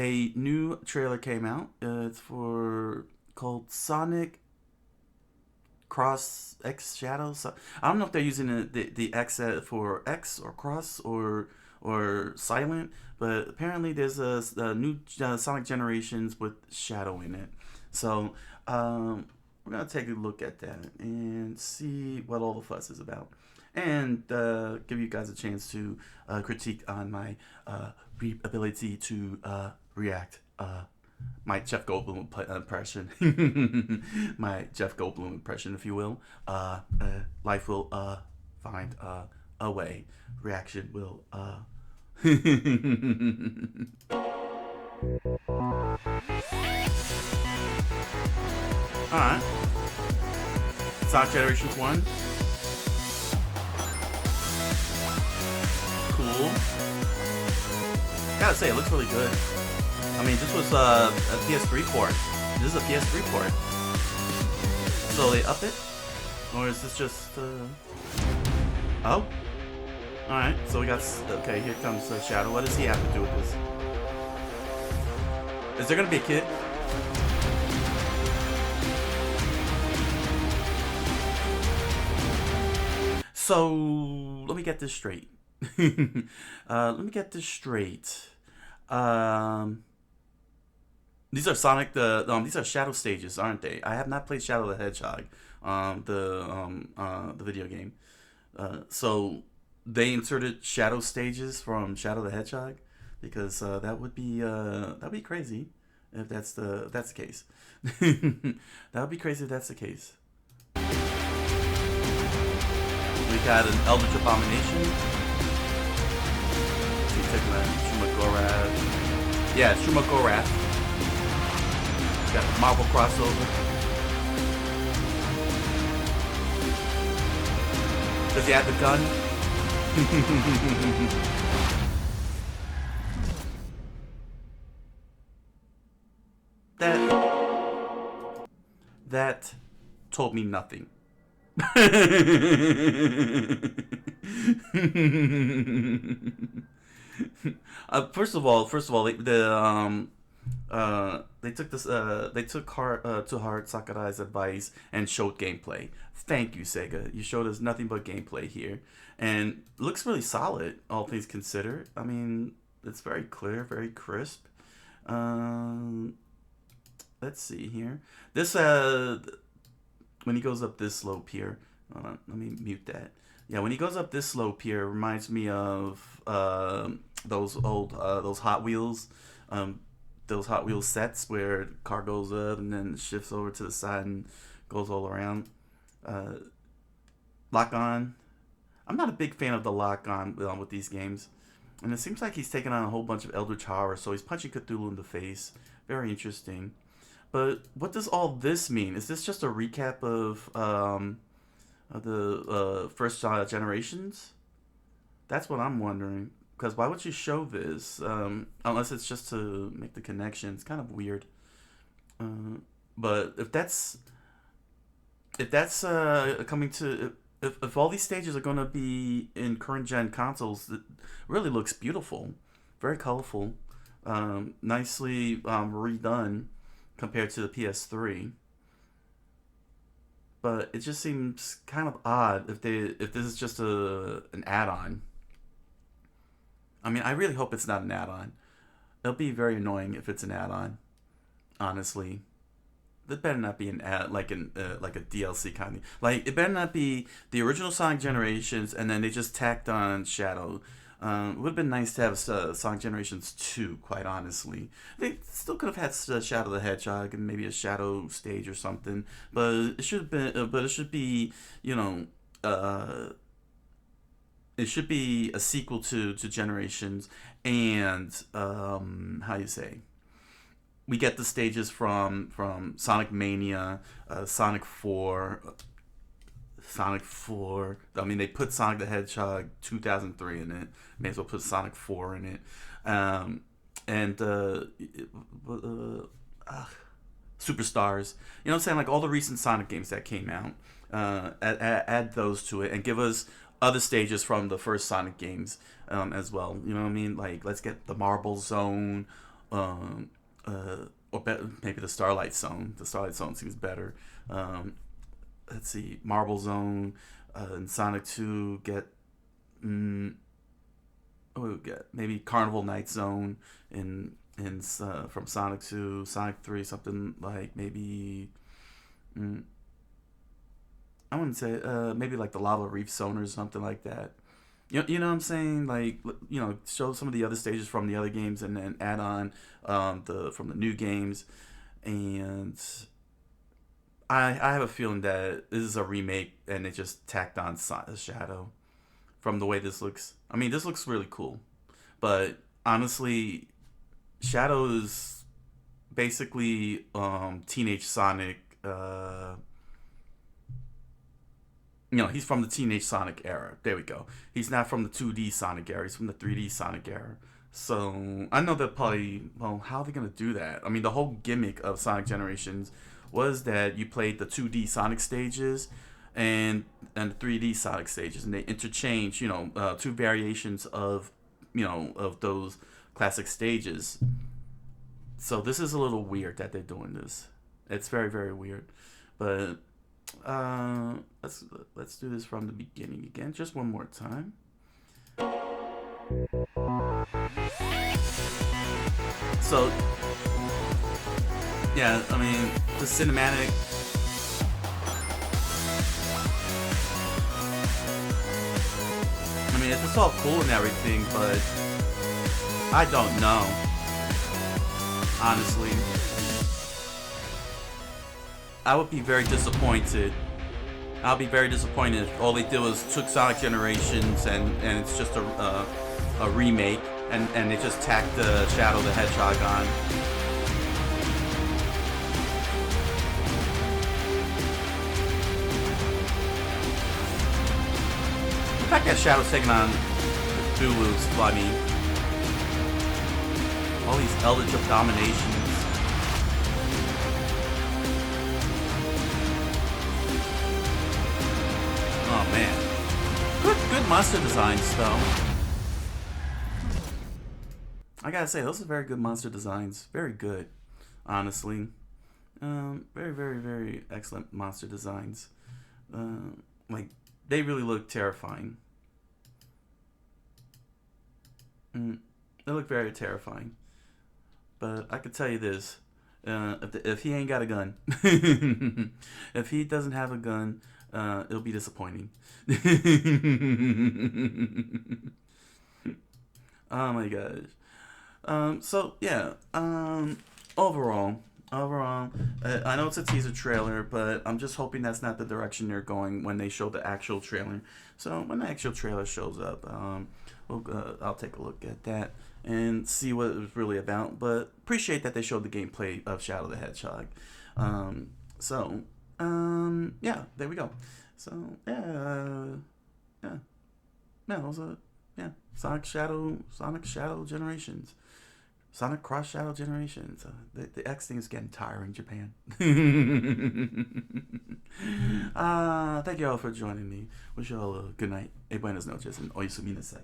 a new trailer came out. It's called Sonic Cross X Shadows. So, I don't know if they're using the X for X or Cross or Silent, but apparently there's a new Sonic Generations with Shadow in it. So we're gonna take a look at that and see what all the fuss is about, and give you guys a chance to critique on my ability to react. My Jeff Goldblum impression, my Jeff Goldblum impression, if you will. Life will find a way. Reaction will. All right. Sonic Generations 1. Cool. Gotta say, it looks really good. I mean, this was a PS3 port. This is a PS3 port. So they up it? Or is this just... Oh? Alright, so we got... Okay, here comes Shadow. What does he have to do with this? Is there gonna be a kid? So, let me get this straight. Let me get this straight. These are these are Shadow stages, aren't they? I have not played Shadow the Hedgehog, the video game. So they inserted Shadow stages from Shadow the Hedgehog, because that would be crazy if that's the case. That would be crazy if that's the case. We got an Eldritch Abomination. Shumagorath. Yeah, Shumagorath. Got the Marvel crossover. Does he have the gun? That told me nothing. First of all, they took to heart Sakurai's advice and showed gameplay. Thank you, Sega. You showed us nothing but gameplay here, and looks really solid, all things considered. I mean, it's very clear, very crisp. Let's see here. This when he goes up this slope here. Hold on, let me mute that. Yeah, when he goes up this slope here, reminds me of those old those Hot Wheels. Those Hot Wheels sets where the car goes up and then shifts over to the side and goes all around. Lock on. I'm not a big fan of the lock on with these games. And it seems like he's taking on a whole bunch of Eldritch Horror, so he's punching Cthulhu in the face. Very interesting. But what does all this mean? Is this just a recap of the first generations? That's what I'm wondering. Because why would you show this unless it's just to make the connection? It's kind of weird. But if that's coming to if all these stages are going to be in current gen consoles, it really looks beautiful, very colorful, nicely redone compared to the PS3. But it just seems kind of odd if this is just an add-on. I mean, I really hope it's not an add-on. It'll be very annoying if it's an add-on. Honestly, it better not be an like a DLC kind of. Like, it better not be the original Sonic Generations and then they just tacked on Shadow. It would have been nice to have Sonic Generations 2, quite honestly. They still could have had Shadow the Hedgehog and maybe a Shadow stage or something, but it should have been. But it should be, you know. It should be a sequel to Generations, and how you say, we get the stages from Sonic Mania, Sonic 4. I mean, they put Sonic the Hedgehog 2003 in it. May as well put Sonic 4 in it, and Superstars. You know what I'm saying? Like all the recent Sonic games that came out, add those to it and give us other stages from the first Sonic games as well. You know what I mean? Like, let's get the Marble Zone, um, maybe the Starlight Zone. The Starlight Zone seems better. Let's see, Marble Zone in Sonic 2 get. What we get? Maybe Carnival Night Zone in from Sonic 2, Sonic 3, something like maybe. Mm, I wouldn't say maybe like the Lava Reef Zone or something like that. You know what I'm saying? Like, show some of the other stages from the other games and then add on the from the new games. And I have a feeling that this is a remake and they just tacked on Shadow from the way this looks. I mean, this looks really cool. But honestly, Shadow is basically Teenage Sonic. He's from the Teenage Sonic era. There we go. He's not from the 2D Sonic era. He's from the 3D Sonic era. So I know that probably, well, how are they gonna do that? I mean, the whole gimmick of Sonic Generations was that you played the 2D Sonic stages and the 3D Sonic stages, and they interchange, two variations of those classic stages. So this is a little weird that they're doing this. It's very, very weird, but let's do this from the beginning again, just one more time. So yeah, I mean the cinematic. I mean it's all cool and everything, but I don't know. Honestly, I would be very disappointed. I'll be very disappointed if all they did was took Sonic Generations and it's just a remake and they just tacked the Shadow the Hedgehog on. The fact that Shadow's taking on Cthulhu is funny. All these Eldritch of Dominations. Oh man. Good monster designs though. I gotta say, those are very good monster designs. Very good, honestly. Very, very, very excellent monster designs. Like, they really look terrifying. They look very terrifying. But I could tell you this. If he ain't got a gun, if he doesn't have a gun, it'll be disappointing. Oh my gosh. So yeah. Overall, I know it's a teaser trailer, but I'm just hoping that's not the direction they're going when they show the actual trailer. So when the actual trailer shows up, I'll take a look at that and see what it was really about. But appreciate that they showed the gameplay of Shadow the Hedgehog. Yeah, there we go. So yeah, it was Sonic Shadow Generations. Sonic Cross Shadow Generations. The X thing is getting tiring, Japan. Thank you all for joining me. Wish you all a good night. E buenas noches and oyasuminasai.